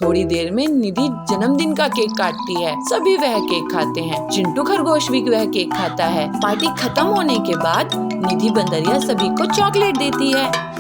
थोड़ी देर में निधि जन्मदिन का केक काटती है। सभी वह केक खाते हैं। चिंटू खरगोश भी वह केक खाता है। पार्टी खत्म होने के बाद निधि बंदरिया सभी को चॉकलेट देती है।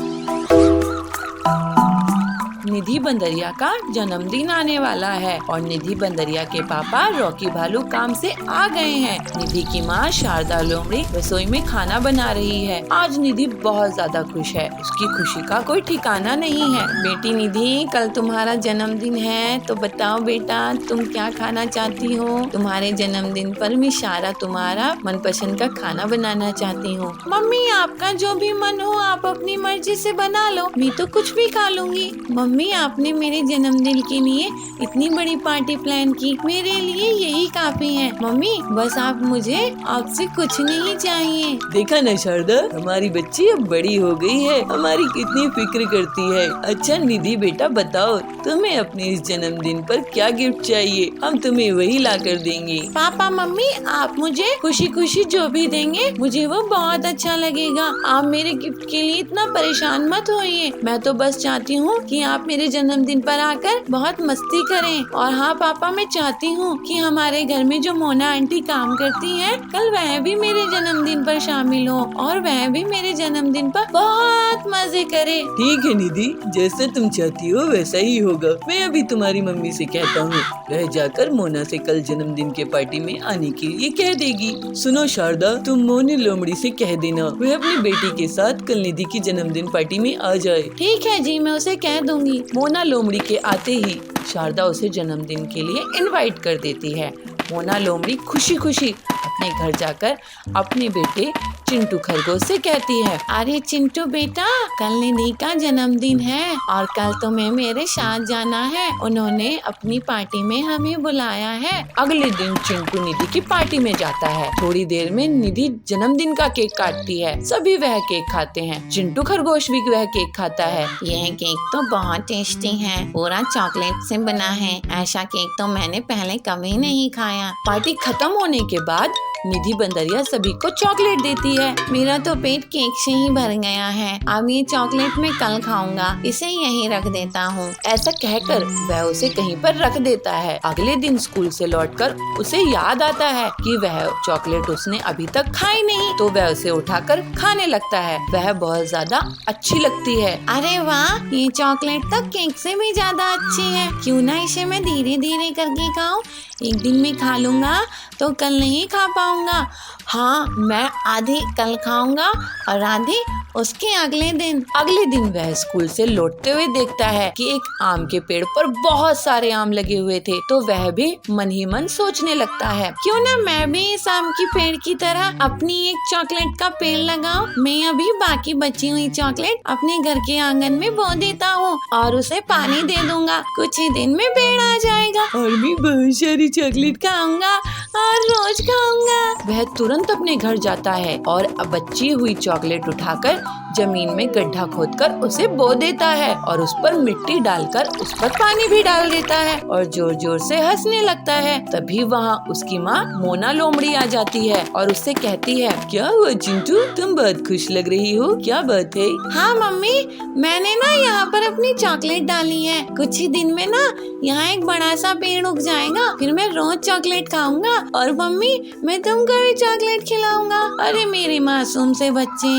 निधि बंदरिया का जन्मदिन आने वाला है और निधि बंदरिया के पापा रॉकी भालू काम से आ गए हैं। निधि की माँ शारदा लोमड़ी रसोई में खाना बना रही है। आज निधि बहुत ज्यादा खुश है। उसकी खुशी का कोई ठिकाना नहीं है। बेटी निधि, कल तुम्हारा जन्मदिन है, तो बताओ बेटा तुम क्या खाना चाहती हो? तुम्हारे जन्मदिन पर मैं सारा तुम्हारा मनपसंद का खाना बनाना चाहती हूँ। मम्मी, आपका जो भी मन हो आप अपनी मर्जी से बना लो, मैं तो कुछ भी खा लूंगी। मम्मी, आपने मेरे जन्मदिन के लिए इतनी बड़ी पार्टी प्लान की, मेरे लिए यही काफी है। मम्मी, बस आप मुझे आपसे कुछ नहीं चाहिए। देखा न शारदा, हमारी बच्ची अब बड़ी हो गई है, हमारी कितनी फिक्र करती है। अच्छा निधि बेटा, बताओ तुम्हें अपने इस जन्मदिन पर क्या गिफ्ट चाहिए? हम तुम्हें वही ला कर देंगे। पापा मम्मी, आप मुझे खुशी खुशी जो भी देंगे मुझे वो बहुत अच्छा लगेगा। आप मेरे गिफ्ट के लिए इतना परेशान मत होइए। मैं तो बस चाहती हूँ कि आप मेरे जन्मदिन पर आकर बहुत मस्ती करें। और हाँ पापा, मैं चाहती हूँ कि हमारे घर में जो मोना आंटी काम करती हैं, कल वह भी मेरे जन्मदिन पर शामिल हो और वह भी मेरे जन्मदिन पर बहुत मजे करे। ठीक है निधि, जैसा तुम चाहती हो वैसा ही होगा। मैं अभी तुम्हारी मम्मी से कहता हूँ, वह जाकर मोना से कल जन्मदिन के पार्टी में आने के लिए कह देगी। सुनो शारदा, तुम मोनी लोमड़ी से कह देना वह अपनी बेटी के साथ कल निधि की जन्मदिन पार्टी में आ जाए। ठीक है जी, मैं उसे कह दूंगी। मोना लोमड़ी के आते ही शारदा उसे जन्मदिन के लिए इनवाइट कर देती है। मोना लोमड़ी खुशी खुशी अपने घर जाकर अपने बेटे चिंटू खरगोश से कहती है, अरे चिंटू बेटा, कल निधि का जन्मदिन है और कल तुम्हें मेरे साथ जाना है। उन्होंने अपनी पार्टी में हमें बुलाया है। अगले दिन चिंटू निधि की पार्टी में जाता है। थोड़ी देर में निधि जन्मदिन का केक काटती है। सभी वह केक खाते हैं। चिंटू खरगोश भी वह केक खाता है। यह केक तो बहुत टेस्टी है, पूरा चॉकलेट से बना है। ऐसा केक तो मैंने पहले कभी नहीं खाया। पार्टी खत्म होने के बाद निधि बंदरिया सभी को चॉकलेट देती है। मेरा तो पेट केक से ही भर गया है। अब ये चॉकलेट मैं कल खाऊंगा, इसे यहीं रख देता हूँ। ऐसा कहकर वह उसे कहीं पर रख देता है। अगले दिन स्कूल से लौटकर उसे याद आता है कि वह चॉकलेट उसने अभी तक खाई नहीं, तो वह उसे उठाकर खाने लगता है। वह बहुत ज्यादा अच्छी लगती है। अरे वाह, ये चॉकलेट तो केक से भी ज्यादा अच्छी है। क्यों ना इसे मैं धीरे धीरे करके खाऊं? एक दिन में खा लूंगा तो कल नहीं खा पाऊंगा। हाँ, मैं आधी कल खाऊंगा और आधी उसके अगले दिन वह स्कूल से लौटते हुए देखता है कि एक आम के पेड़ पर बहुत सारे आम लगे हुए थे, तो वह भी मन ही मन सोचने लगता है, क्यों ना मैं भी इस आम की पेड़ की तरह अपनी एक चॉकलेट का पेड़ लगाऊं। मैं अभी बाकी बची हुई चॉकलेट अपने घर के आंगन में बो देता हूँ और उसे पानी दे दूंगा। कुछ ही दिन में पेड़ आ जाएगा और भी बहुत सारी चॉकलेट खाऊंगा और रोज खाऊंगा। वह तुरंत अपने घर जाता है और बची हुई चॉकलेट उठाकर जमीन में गड्ढा खोदकर उसे बो देता है और उस पर मिट्टी डालकर उस पर पानी भी डाल देता है और जोर जोर से हंसने लगता है। तभी वहाँ उसकी माँ मोना लोमड़ी आ जाती है और उससे कहती है, क्या हुआ चिंटू, तुम बहुत खुश लग रही हो, क्या बात है? हाँ मम्मी, मैंने ना यहाँ पर अपनी चॉकलेट डाली है। कुछ ही दिन में ना यहाँ एक बड़ा सा पेड़ उग जाएगा, फिर मैं रोज चॉकलेट खाऊंगा और मम्मी मैं तुमको भी चॉकलेट खिलाऊंगा। अरे मेरे मासूम से बच्चे,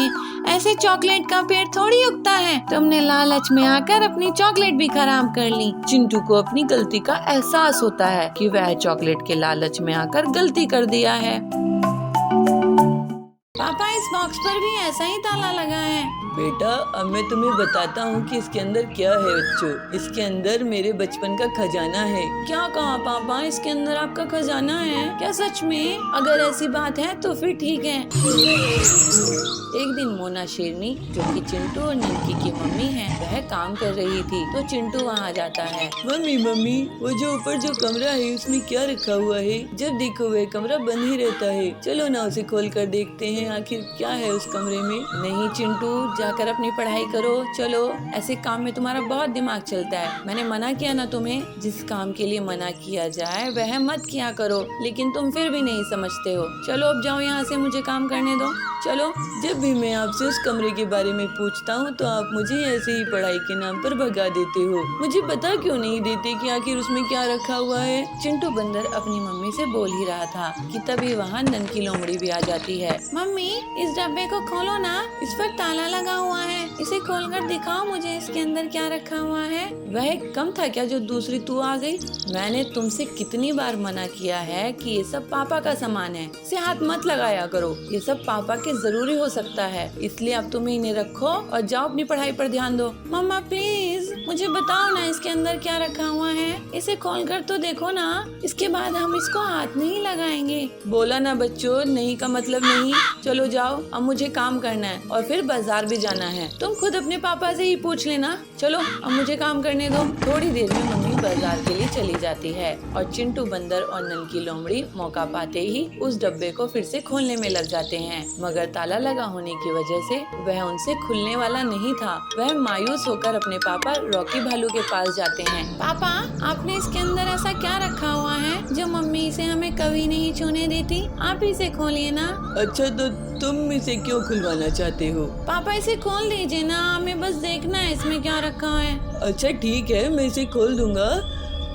ऐसे चॉकलेट का पेड़ थोड़ी उगता है। तुमने लालच में आकर अपनी चॉकलेट भी खराब कर ली। चिंटू को अपनी गलती का एहसास होता है कि वह चॉकलेट के लालच में आकर गलती कर दिया है। पापा, इस बॉक्स पर भी ऐसा ही ताला लगा है। बेटा, अब मैं तुम्हें बताता हूँ कि इसके अंदर क्या है बच्चों। इसके अंदर मेरे बचपन का खजाना है। क्या कहा पापा, इसके अंदर आपका खजाना है? क्या सच में? अगर ऐसी बात है तो फिर ठीक है। एक दिन मोना शेरनी, जो कि चिंटू और निमकी की मम्मी है, वह काम कर रही थी, तो चिंटू वहाँ जाता है। मम्मी मम्मी, वो जो ऊपर जो कमरा है उसमें क्या रखा हुआ है? जब देखो वह कमरा बंद ही रहता है। चलो ना उसे खोल कर देखते हैं आखिर क्या है उस कमरे में? नहीं चिंटू, जाकर अपनी पढ़ाई करो। चलो, ऐसे काम में तुम्हारा बहुत दिमाग चलता है। मैंने मना किया ना तुम्हें, जिस काम के लिए मना किया जाए वह मत किया करो, लेकिन तुम फिर भी नहीं समझते हो। चलो अब जाओ यहाँ से, मुझे काम करने दो। चलो। जब भी मैं आपसे उस कमरे के बारे में पूछता हूँ तो आप मुझे ऐसे ही पढ़ाई के नाम पर भगा देते हो। मुझे बता क्यों नहीं देते कि आखिर उसमें क्या रखा हुआ है? चिंटू बंदर अपनी मम्मी से बोल ही रहा था कि तभी वहाँ ननकी लोमड़ी भी आ जाती है। मम्मी, इस डब्बे को खोलो ना, इस पर ताला लगा हुआ है। इसे खोलकर दिखाओ मुझे, इसके अंदर क्या रखा हुआ है। वह कम था क्या जो दूसरी तू आ गई? मैंने तुमसे कितनी बार मना किया है कि ये सब पापा का सामान है, इसे हाथ मत लगाया करो। ये सब पापा के जरूरी हो सकता है, इसलिए अब तुम इन्हें रखो और जाओ अपनी पढ़ाई पर ध्यान दो। मम्मा प्लीज मुझे बताओ ना, इसके अंदर क्या रखा हुआ है। इसे खोलकर तो देखो ना, इसके बाद हम इसको हाथ नहीं लगाएंगे। बोला ना बच्चों, नहीं का मतलब नहीं। चलो जाओ, अब मुझे काम करना है और फिर बाजार भी जाना है। तुम खुद अपने पापा से ही पूछ लेना। चलो अब मुझे काम करने दो। थोड़ी देर में मम्मी बाजार के लिए चली जाती है और चिंटू बंदर और ननकी लोमड़ी मौका पाते ही उस डब्बे को फिर से खोलने में लग जाते हैं, मगर ताला लगा होने की वजह से वह उनसे खुलने वाला नहीं था। वह मायूस होकर अपने पापा रॉकी भालू के पास जाते हैं। पापा, आपने इसके अंदर ऐसा क्या रखा हुआ है जो मम्मी इसे हमें कभी नहीं छूने देती? आप इसे खोलिए ना। अच्छा, तो तुम इसे क्यों खुलवाना चाहते हो? पापा इसे खोल दीजिए ना, हमें बस देखना है इसमें क्या रखा है। अच्छा ठीक है, मैं इसे खोल दूंगा,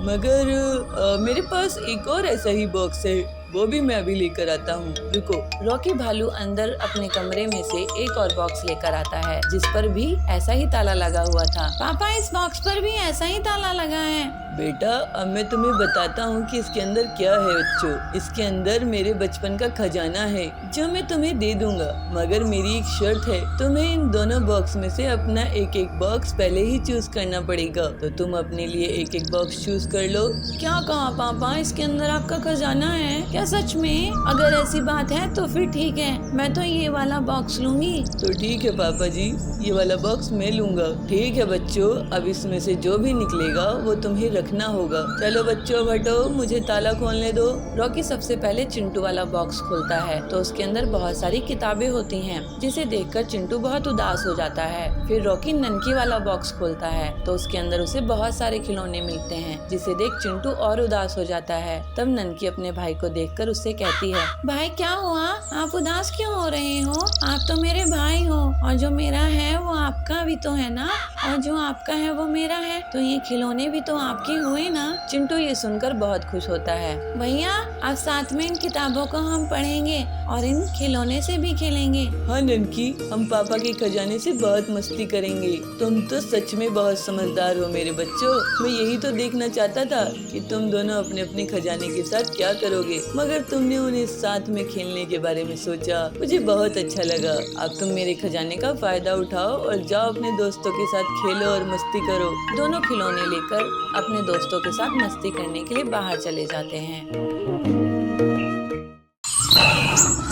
मगर मेरे पास एक और ऐसा ही बॉक्स है, वो भी मैं अभी लेकर आता हूँ, रुको। रॉकी भालू अंदर अपने कमरे में से एक और बॉक्स लेकर आता है जिस पर भी ऐसा ही ताला लगा हुआ था। पापा, इस बॉक्स पर भी ऐसा ही ताला लगा है। बेटा, अब मैं तुम्हें बताता हूँ कि इसके अंदर क्या है बच्चों। इसके अंदर मेरे बचपन का खजाना है जो मैं तुम्हें दे दूंगा, मगर मेरी एक शर्त है, तुम्हें इन दोनों बॉक्स में से अपना एक एक बॉक्स पहले ही चूज करना पड़ेगा। तो तुम अपने लिए एक एक बॉक्स चूज कर लो। क्या कहा पापा, इसके अंदर आपका खजाना है क्या? सच में? अगर ऐसी बात है तो फिर ठीक है, मैं तो ये वाला बॉक्स लूंगी। तो ठीक है पापा जी, ये वाला बॉक्स मैं लूंगा। ठीक है बच्चों, अब इसमें से जो भी निकलेगा वो तुम्हें रखना होगा। चलो बच्चों हटो, मुझे ताला खोलने दो। रॉकी सबसे पहले चिंटू वाला बॉक्स खोलता है तो उसके अंदर बहुत सारी किताबें होती हैं, जिसे देखकर चिंटू बहुत उदास हो जाता है। फिर रॉकी ननकी वाला बॉक्स खोलता है तो उसके अंदर उसे बहुत सारे खिलौने मिलते हैं, जिसे देख चिंटू और उदास हो जाता है। तब ननकी अपने भाई को देखकर उससे कहती है, भाई क्या हुआ, आप उदास क्यों हो रहे हो? आप तो मेरे भाई हो और जो मेरा है वो आपका भी तो है ना, और जो आपका है वो मेरा है, तो ये खिलौने भी तो आपके हुए ना। चिंटू ये सुनकर बहुत खुश होता है। भैया, अब साथ में इन किताबों को हम पढ़ेंगे और इन खिलौने से भी खेलेंगे। हाँ ननकी, हम पापा के खजाने से बहुत मस्ती करेंगे। तुम तो सच में बहुत समझदार हो मेरे बच्चों। मैं यही तो देखना चाहता था कि तुम दोनों अपने अपने खजाने के साथ क्या करोगे, मगर तुमने उन्हें साथ में खेलने के बारे में सोचा। मुझे बहुत अच्छा लगा। अब तुम मेरे खजाने का फायदा उठाओ और जाओ अपने दोस्तों के साथ खेलो और मस्ती करो। दोनों खिलौने लेकर अपने दोस्तों के साथ मस्ती करने के लिए बाहर चले जाते हैं।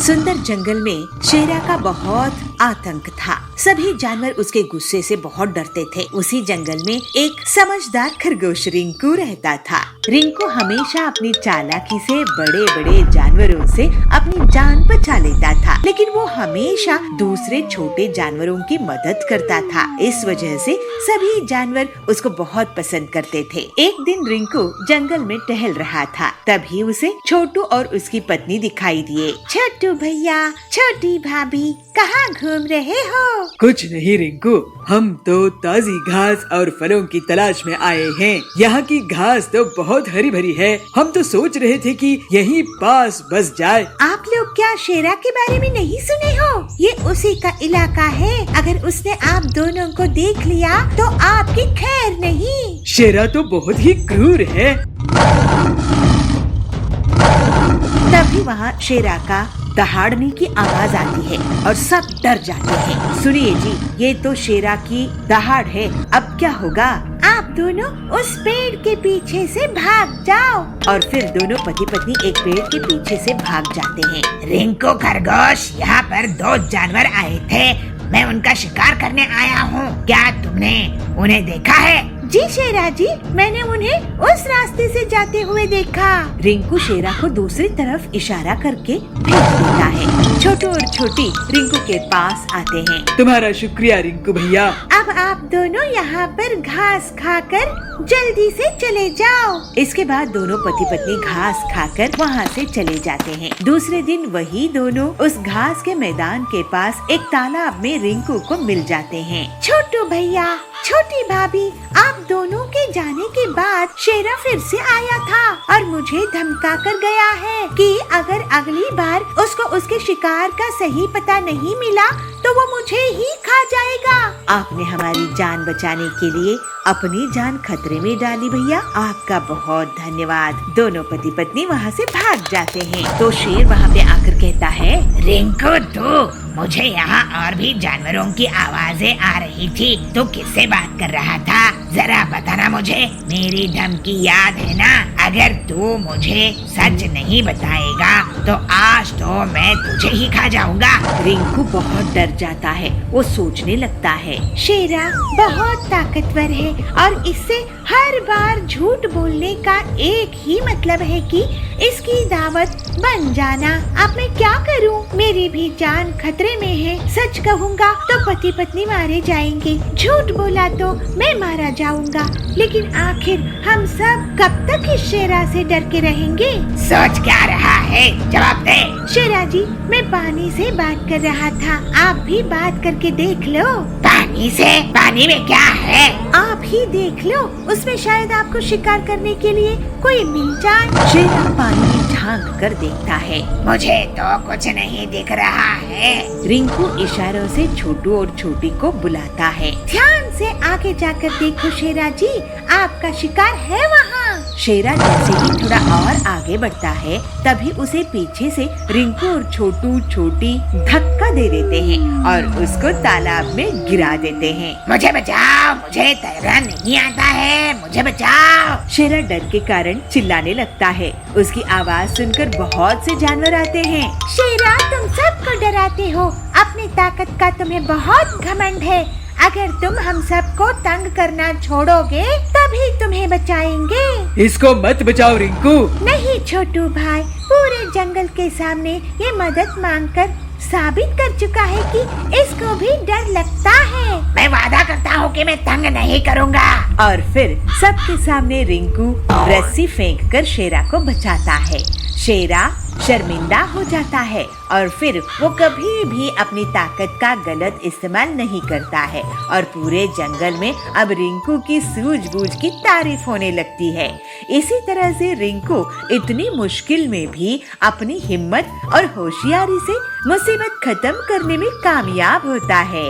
सुंदर जंगल में शेरा का बहुत आतंक था। सभी जानवर उसके गुस्से से बहुत डरते थे। उसी जंगल में एक समझदार खरगोश रिंकू रहता था। रिंकू हमेशा अपनी चालाकी से बड़े बड़े जानवरों से अपनी जान बचा लेता था, लेकिन वो हमेशा दूसरे छोटे जानवरों की मदद करता था। इस वजह से सभी जानवर उसको बहुत पसंद करते थे। एक दिन रिंकू जंगल में टहल रहा था, तभी उसे छोटू और उसकी पत्नी दिखाई दिए। छोटू भैया, छोटी भाभी, कहाँ घूम रहे हो? कुछ नहीं रिंकू, हम तो ताजी घास और फलों की तलाश में आए हैं। यहाँ की घास तो बहुत हरी भरी है, हम तो सोच रहे थे कि यहीं पास बस जाए। आप लोग क्या शेरा के बारे में नहीं सुने हो? ये उसी का इलाका है। अगर उसने आप दोनों को देख लिया तो आपकी खैर नहीं। शेरा तो बहुत ही क्रूर है। तभी वहाँ शेरा का दहाड़ने की आवाज आती है और सब डर जाते हैं। सुनिए जी, ये तो शेरा की दहाड़ है, अब क्या होगा? आप दोनों उस पेड़ के पीछे से भाग जाओ। और फिर दोनों पति पत्नी एक पेड़ के पीछे से भाग जाते हैं। रिंकू खरगोश, यहाँ पर 2 जानवर आए थे, मैं उनका शिकार करने आया हूँ। क्या तुमने उन्हें देखा है? जी शेरा जी, मैंने उन्हें उस रास्ते से जाते हुए देखा। रिंकू शेरा को दूसरी तरफ इशारा करके भेज देता है। छोटू और छोटी रिंकू के पास आते हैं। तुम्हारा शुक्रिया रिंकू भैया। अब आप दोनों यहाँ पर घास खाकर जल्दी से चले जाओ। इसके बाद दोनों पति पत्नी घास खाकर वहाँ से चले जाते हैं। दूसरे दिन वही दोनों उस घास के मैदान के पास एक तालाब में रिंकू को मिल जाते हैं। छोटू भैया, छोटी भाभी, आप दोनों के जाने के बाद शेरा फिर से आया था और मुझे धमका कर गया है कि अगर अगली बार उसको उसके शिकार का सही पता नहीं मिला तो वो मुझे ही खा जाएगा। आपने हमारी जान बचाने के लिए अपनी जान खतरे में डाली भैया, आपका बहुत धन्यवाद। दोनों पति पत्नी वहाँ से भाग जाते हैं। तो शेर वहाँ पे आकर कहता है, रिंकू तू, मुझे यहाँ और भी जानवरों की आवाजें आ रही थी। तू किससे बात कर रहा था? जरा बताना मुझे। मेरी धमकी याद है ना? अगर तू मुझे सच नहीं बताएगा तो आज तो मैं तुझे ही खा जाऊंगा। रिंकू बहुत डर जाता है। वो सोचने लगता है, शेरा बहुत ताकतवर है और इससे हर बार झूठ बोलने का एक ही मतलब है कि इसकी दावत बन जाना। अब मैं क्या करूं? मेरी भी जान खतरे में है। सच कहूंगा तो पति पत्नी मारे जाएंगे, झूठ बोला तो मैं मारा जाऊंगा। लेकिन आखिर हम सब कब तक इस शेरा से डर के रहेंगे? सोच क्या रहा है? जवाब दे। शेरा जी, मैं पानी से बात कर रहा था, आप भी बात करके देख लो। पानी से? पानी में क्या है? आप ही देख लो, उसमें शायद आपको शिकार करने के लिए कोई मिल जाए। शेरा पानी में झांक कर देखता है। मुझे तो कुछ नहीं दिख रहा है। रिंकू इशारों से छोटू और छोटी को बुलाता है। ध्यान से आगे जाकर देखो शेरा जी, आपका शिकार है वहाँ। शेरा जैसे ही थोड़ा और आगे बढ़ता है तभी उसे पीछे से रिंकू और छोटू छोटी धक्का दे देते हैं और उसको तालाब में गिरा देते हैं। मुझे बचाओ, मुझे तैरना नहीं आता है, मुझे बचाओ। शेरा डर के कारण चिल्लाने लगता है। उसकी आवाज सुनकर बहुत से जानवर आते हैं। शेरा, तुम सबको डराते हो, अपनी ताकत का तुम्हें बहुत घमंड है। अगर तुम हम सबको तंग करना छोड़ोगे तभी तुम्हें बचाएंगे। इसको मत बचाओ रिंकू। नहीं छोटू भाई, पूरे जंगल के सामने ये मदद मांगकर साबित कर चुका है कि इसको भी डर लगता है। मैं वादा करता हूँ कि मैं तंग नहीं करूँगा। और फिर सबके सामने रिंकू रस्सी फेंककर शेरा को बचाता है। शेरा शर्मिंदा हो जाता है और फिर वो कभी भी अपनी ताकत का गलत इस्तेमाल नहीं करता है और पूरे जंगल में अब रिंकू की सूझबूझ की तारीफ होने लगती है। इसी तरह से रिंकू इतनी मुश्किल में भी अपनी हिम्मत और होशियारी से मुसीबत खत्म करने में कामयाब होता है।